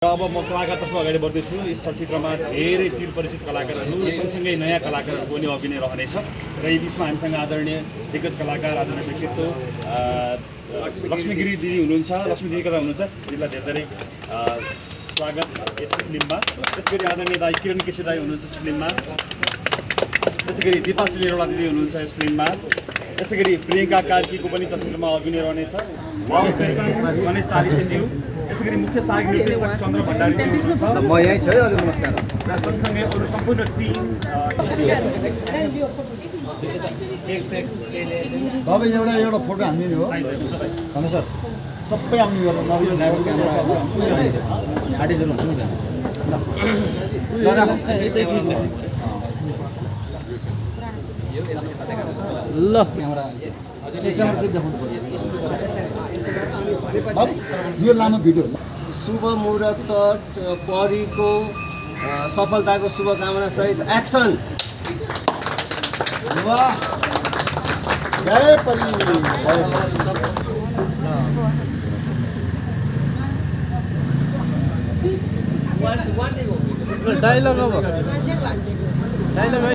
अब म कलाकारतर्फ अगाडि बढ्दैछु। यस चलचित्रमा धेरै चिरपरिचित कलाकारहरू सँगसँगै नयाँ कलाकारहरूको पनि अभिनय रहनेछ र यी बिचमा हामीसँग आदरणीय दिग्गज कलाकार आदरणीय व्यक्तित्व लक्ष्मी गिरी दिदी हुनुहुन्छ। लक्ष्मी दिदी कता हुनुहुन्छ? दिदीलाई धेरै धेरै स्वागत यस फिल्ममा। त्यसगरी आदरणीय दाई किरण केसी दाई हुनुहुन्छ यस फिल्ममा। त्यसैगरी दिपा श्रीरोला दिदी हुनुहुन्छ यस फिल्ममा। त्यसैगरी प्रियङ्का कार्कीको पनि चलचित्रमा अभिनय रहनेछ। गणेश चालिसेज्यू। यसरी मुख्य सहायक निर्देशक चन्द्र भण्डारी हुनुहुन्छ। म यही छु है। हजुर नमस्कार। र सँगसँगै अरू सम्पूर्ण टिम सबै एउटा फोटो हान्दिनु हो भन्नु सर। सबै आउने गरेर ल यो लामो भिडियो शुभ मुहूर्त शट परीको सफलताको शुभकामना सहित एक्सन। वाह जय परी। डायलग अब